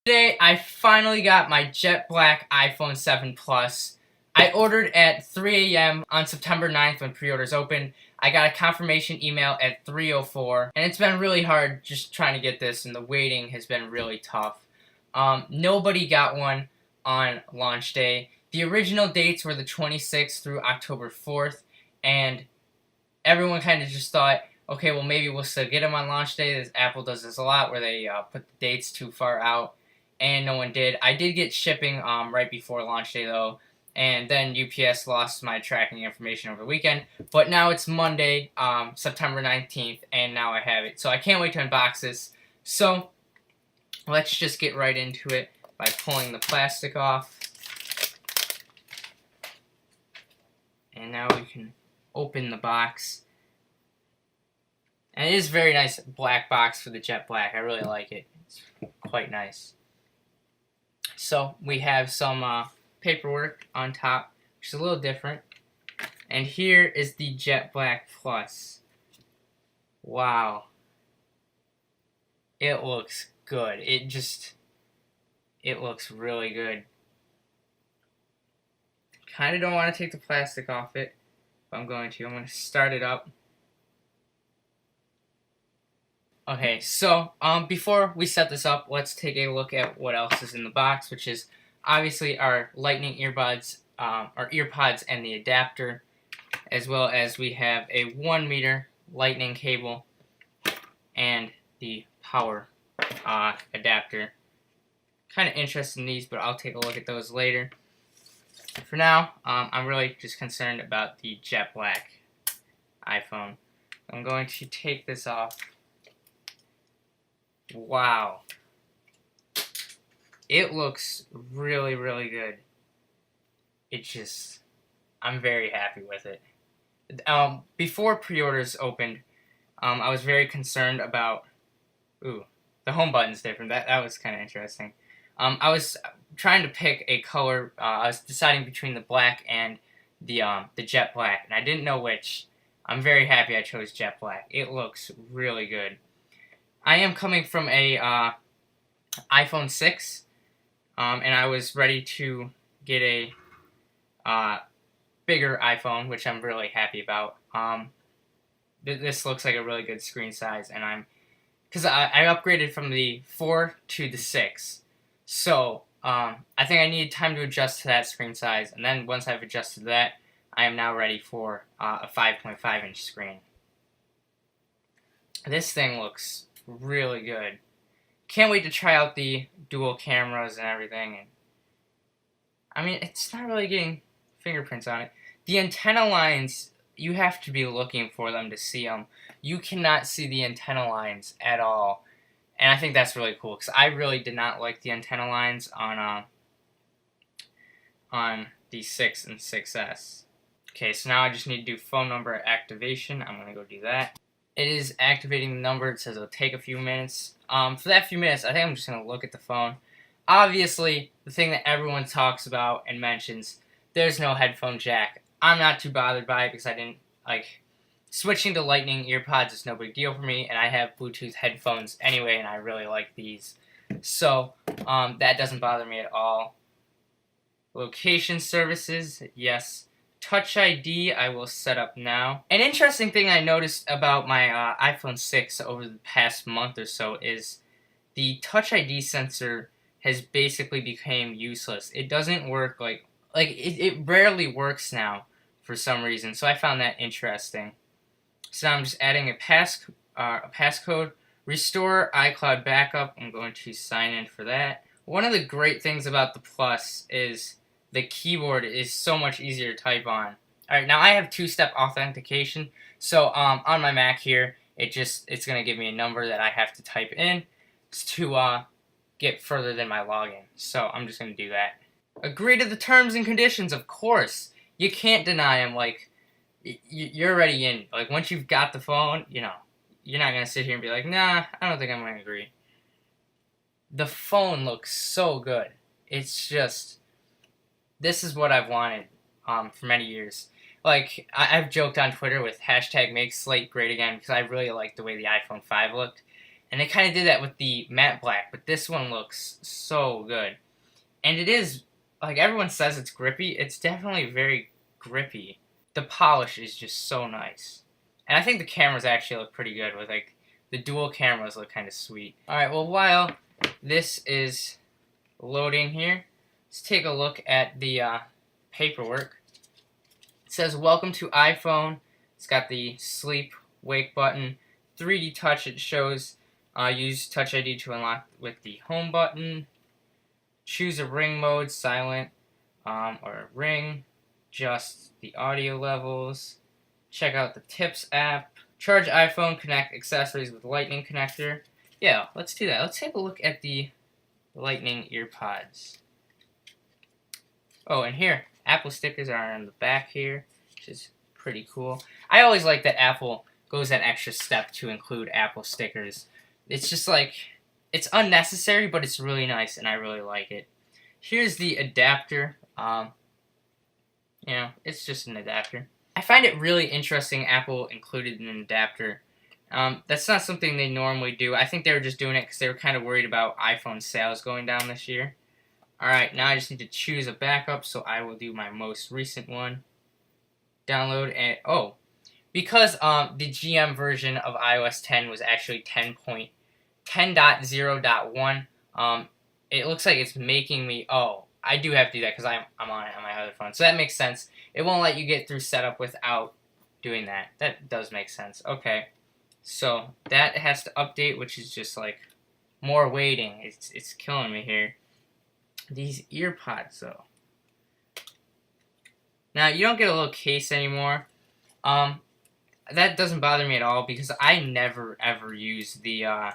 Today, I finally got my jet black iPhone 7 Plus. I ordered at 3 a.m. on September 9th when pre-orders opened. I got a confirmation email at 3:04, and it's been really hard just trying to get this, and the waiting has been really tough. Nobody got one on launch day. The original dates were the 26th through October 4th, and everyone kind of just thought, okay, well maybe we'll still get them on launch day. Apple does this a lot where they put the dates too far out, and no one did. I did get shipping right before launch day though, and then UPS lost my tracking information over the weekend. But now it's Monday, September 19th, and now I have it. So I can't wait to unbox this. So let's just get right into it by pulling the plastic off. And now we can open the box. And it is a very nice black box for the jet black. I really like it. It's quite nice. So we have some paperwork on top, which is a little different. And here is the Jet Black Plus. Wow. It looks good. It looks really good. Kind of don't want to take the plastic off it, but I'm going to start it up. Okay, so before we set this up, let's take a look at what else is in the box, which is obviously our lightning earbuds, our earpods and the adapter, as well as we have a 1 meter lightning cable and the power adapter. Kind of interested in these, but I'll take a look at those later. For now, I'm really just concerned about the jet black iPhone. I'm going to take this off. Wow. It looks really, really good. I'm very happy with it. Before pre-orders opened, I was very concerned about, the home button's different. That was kind of interesting. I was trying to pick a color. I was deciding between the black and the jet black, and I didn't know which. I'm very happy I chose jet black. It looks really good. I am coming from a iPhone 6, and I was ready to get a bigger iPhone, which I'm really happy about. This looks like a really good screen size, and because I upgraded from the 4 to the 6, so I think I need time to adjust to that screen size, and then once I've adjusted to that, I am now ready for a 5.5 inch screen. This thing looks really good. Can't wait to try out the dual cameras and everything. And I mean, it's not really getting fingerprints on it. The antenna lines, you have to be looking for them to see them. You cannot see the antenna lines at all. And I think that's really cool, because I really did not like the antenna lines on the 6 and 6S. Okay, so now I just need to do phone number activation. I'm going to go do that. It is activating the number. It says it'll take a few minutes. For that few minutes, I think I'm just going to look at the phone. Obviously, the thing that everyone talks about and mentions, there's no headphone jack. I'm not too bothered by it because I didn't, switching to lightning earpods is no big deal for me, and I have Bluetooth headphones anyway, and I really like these. So, that doesn't bother me at all. Location services, yes. Touch ID, I will set up now. An interesting thing I noticed about my iPhone 6 over the past month or so is the Touch ID sensor has basically become useless. It doesn't work it rarely works now for some reason. So I found that interesting. So now I'm just adding a passcode. Restore iCloud backup. I'm going to sign in for that. One of the great things about the Plus is the keyboard is so much easier to type on. Alright, now I have two-step authentication, so on my Mac here, it's going to give me a number that I have to type in to get further than my login. So I'm just going to do that. Agree to the terms and conditions, of course. You can't deny them. You're already in. Once you've got the phone, you're not going to sit here and be like, nah, I don't think I'm going to agree. The phone looks so good. It's just, this is what I've wanted for many years. I've joked on Twitter with hashtag make Slate great again, because I really liked the way the iPhone 5 looked. And they kind of did that with the matte black, but this one looks so good. And it is, like everyone says it's grippy, it's definitely very grippy. The polish is just so nice. And I think the cameras actually look pretty good with like, the dual cameras look kind of sweet. Alright, well while this is loading here, let's take a look at the paperwork. It says, welcome to iPhone. It's got the sleep, wake button, 3D touch. It shows use Touch ID to unlock with the home button. Choose a ring mode, silent, or ring. Adjust the audio levels. Check out the Tips app. Charge iPhone, connect accessories with Lightning connector. Yeah, let's do that. Let's take a look at the Lightning earpods. Oh, and here, Apple stickers are on the back here, which is pretty cool. I always like that Apple goes that extra step to include Apple stickers. It's just like, it's unnecessary, but it's really nice, and I really like it. Here's the adapter. It's just an adapter. I find it really interesting Apple included an adapter. That's not something they normally do. I think they were just doing it because they were kind of worried about iPhone sales going down this year. Alright, now I just need to choose a backup, so I will do my most recent one. Download, and because the GM version of iOS 10 was actually 10.0.1, it looks like it's making me, I do have to do that because I'm on it on my other phone. So that makes sense. It won't let you get through setup without doing that. That does make sense. Okay. So that has to update, which is just like more waiting. It's killing me here. These earpods though. Now you don't get a little case anymore. That doesn't bother me at all because I never ever use the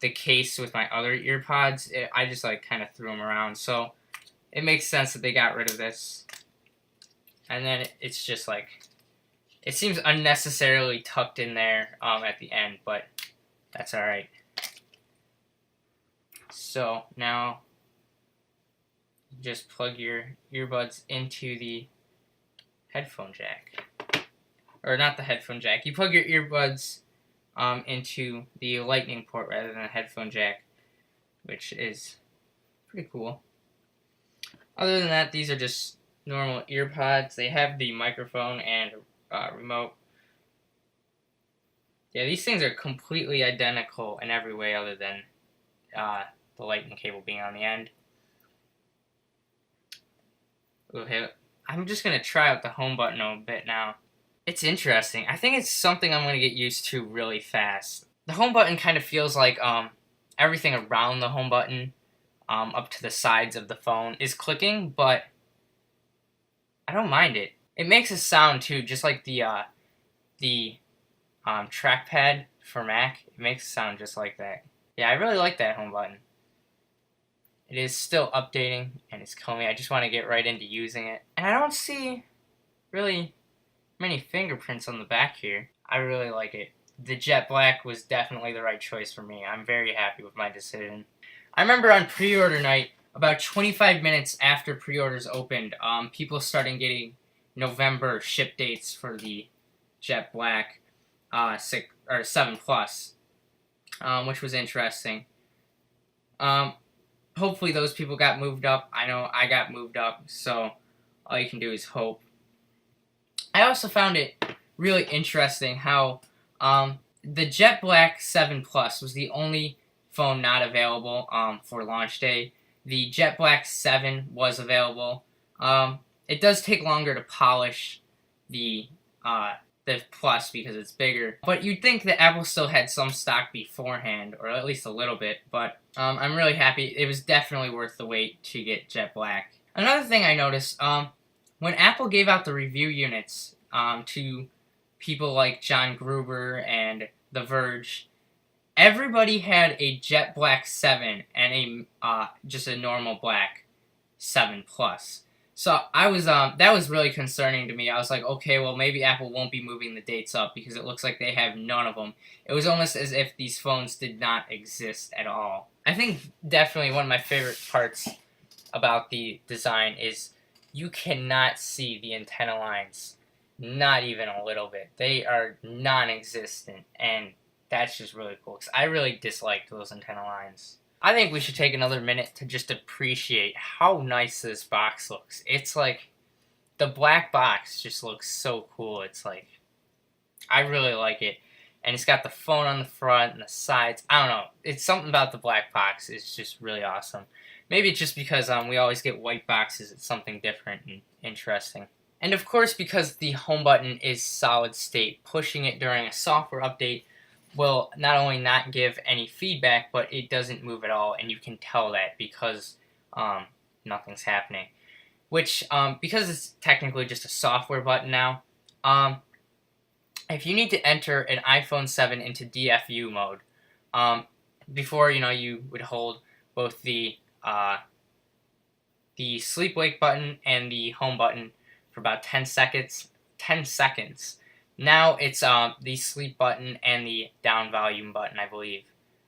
case with my other earpods. I just like kind of threw them around. So it makes sense that they got rid of this. And then it's just like, it seems unnecessarily tucked in there at the end, but that's alright. So now, just plug your earbuds into the headphone jack. Or not the headphone jack. You plug your earbuds into the lightning port rather than a headphone jack, which is pretty cool. Other than that, these are just normal earpods. They have the microphone and remote. Yeah, these things are completely identical in every way other than the lightning cable being on the end. Okay, I'm just going to try out the home button a bit now. It's interesting. I think it's something I'm going to get used to really fast. The home button kind of feels like everything around the home button up to the sides of the phone is clicking, but I don't mind it. It makes a sound too, just like the trackpad for Mac. It makes a sound just like that. Yeah, I really like that home button. It is still updating, and it's killing me. I just want to get right into using it. And I don't see really many fingerprints on the back here. I really like it. The jet black was definitely the right choice for me. I'm very happy with my decision. I remember on pre-order night, about 25 minutes after pre-orders opened, people started getting November ship dates for the jet black 7 Plus, which was interesting. Hopefully those people got moved up. I know I got moved up, so all you can do is hope. I also found it really interesting how the Jet Black 7 Plus was the only phone not available for launch day. The Jet Black 7 was available. It does take longer to polish the Plus because it's bigger. But you'd think that Apple still had some stock beforehand, or at least a little bit. But I'm really happy. It was definitely worth the wait to get Jet Black. Another thing I noticed, when Apple gave out the review units to people like John Gruber and The Verge, everybody had a Jet Black 7 and just a normal black 7 Plus. So I was that was really concerning to me. I was like, okay, well maybe Apple won't be moving the dates up because it looks like they have none of them. It was almost as if these phones did not exist at all. I think definitely one of my favorite parts about the design is you cannot see the antenna lines, not even a little bit. They are non-existent, and that's just really cool, because I really disliked those antenna lines. I think we should take another minute to just appreciate how nice this box looks. It's like, the black box just looks so cool. It's like, I really like it. And it's got the phone on the front and the sides. I don't know. It's something about the black box. It's just really awesome. Maybe it's just because we always get white boxes. It's something different and interesting. And of course, because the home button is solid state, pushing it during a software update will not only not give any feedback, but it doesn't move at all. And you can tell that because nothing's happening. Which, because it's technically just a software button now, if you need to enter an iPhone 7 into DFU mode, before, you would hold both the sleep-wake button and the home button for about 10 seconds. Now it's the sleep button and the down volume button, I believe.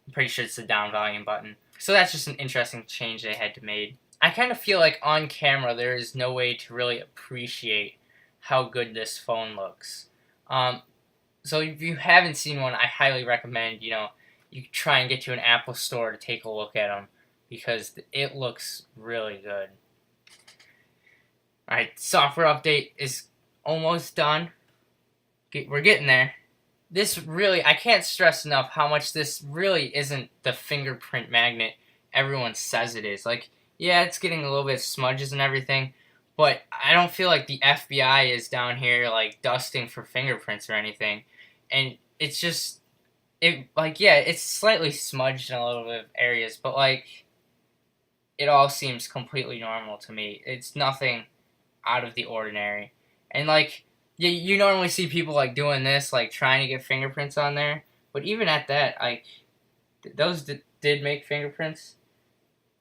I'm pretty sure it's the down volume button. So that's just an interesting change they had to make. I kind of feel like on camera there is no way to really appreciate how good this phone looks. So if you haven't seen one, I highly recommend, you try and get to an Apple store to take a look at them, because it looks really good. Alright, software update is almost done. We're getting there. This really, I can't stress enough how much this really isn't the fingerprint magnet everyone says it is. Like, yeah, it's getting a little bit of smudges and everything, but I don't feel like the FBI is down here, like, dusting for fingerprints or anything. And it's just, it's slightly smudged in a little bit of areas, but, like, it all seems completely normal to me. It's nothing out of the ordinary. And, like, you normally see people, like, doing this, like, trying to get fingerprints on there, but even at that, like, those did make fingerprints.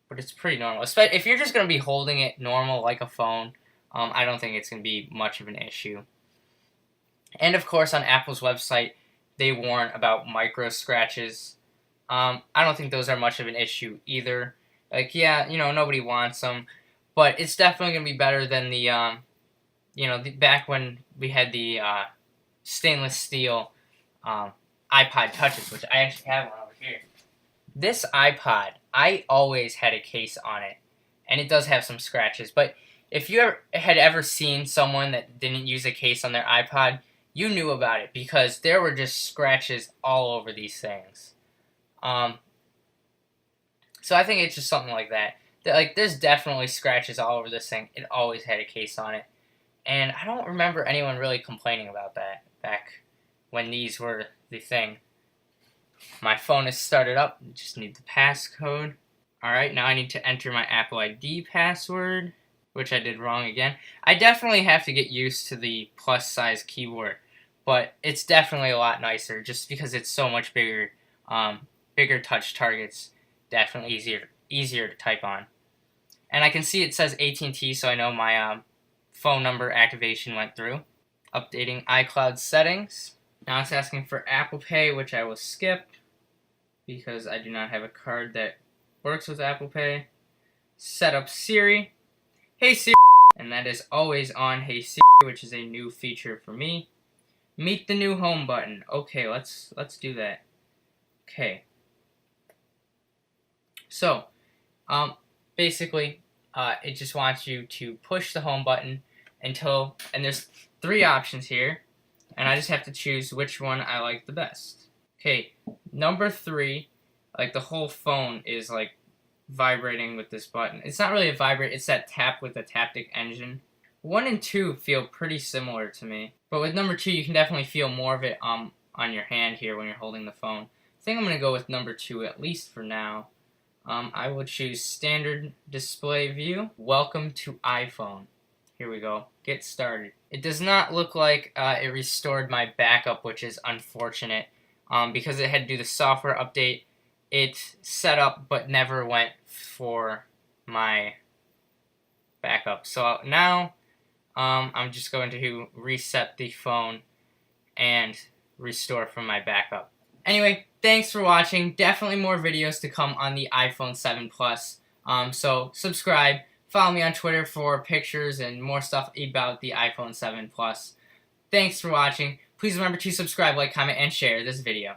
But it's pretty normal. If you're just going to be holding it normal like a phone, I don't think it's going to be much of an issue. And of course, on Apple's website, they warn about micro scratches. I don't think those are much of an issue either. Like, yeah, nobody wants them, but it's definitely going to be better than the, back when we had the stainless steel iPod Touches, which I actually have one over here. This iPod, I always had a case on it, and it does have some scratches, but if you had ever seen someone that didn't use a case on their iPod, you knew about it, because there were just scratches all over these things. So I think it's just something like that. Like, there's definitely scratches all over this thing. It always had a case on it, and I don't remember anyone really complaining about that back when these were the thing. My phone is started up. I just need the passcode. Alright, now I need to enter my Apple ID password, which I did wrong again. I definitely have to get used to the plus size keyboard, but it's definitely a lot nicer just because it's so much bigger. Bigger touch targets, definitely easier to type on. And I can see it says AT&T, so I know my phone number activation went through. Updating iCloud settings. Now it's asking for Apple Pay, which I will skip because I do not have a card that works with Apple Pay. Set up Siri. Hey Siri, and that is always on Hey Siri, which is a new feature for me. Meet the new home button. Okay, let's do that. Okay. So, basically, it just wants you to push the home button until, and there's 3 options here, and I just have to choose which one I like the best. Okay, number 3, like the whole phone is like vibrating with this button. It's not really a vibrate, it's that tap with the Taptic engine. 1 and 2 feel pretty similar to me, but with number 2 you can definitely feel more of it on your hand here when you're holding the phone. I think I'm going to go with number 2, at least for now. I will choose standard display view. Welcome to iPhone. Here we go. Get started. It does not look like it restored my backup, which is unfortunate. Because it had to do the software update, it set up but never went for my backup. So now I'm just going to reset the phone and restore from my backup. Anyway, thanks for watching. Definitely more videos to come on the iPhone 7 Plus. So subscribe. Follow me on Twitter for pictures and more stuff about the iPhone 7 Plus. Thanks for watching. Please remember to subscribe, like, comment, and share this video.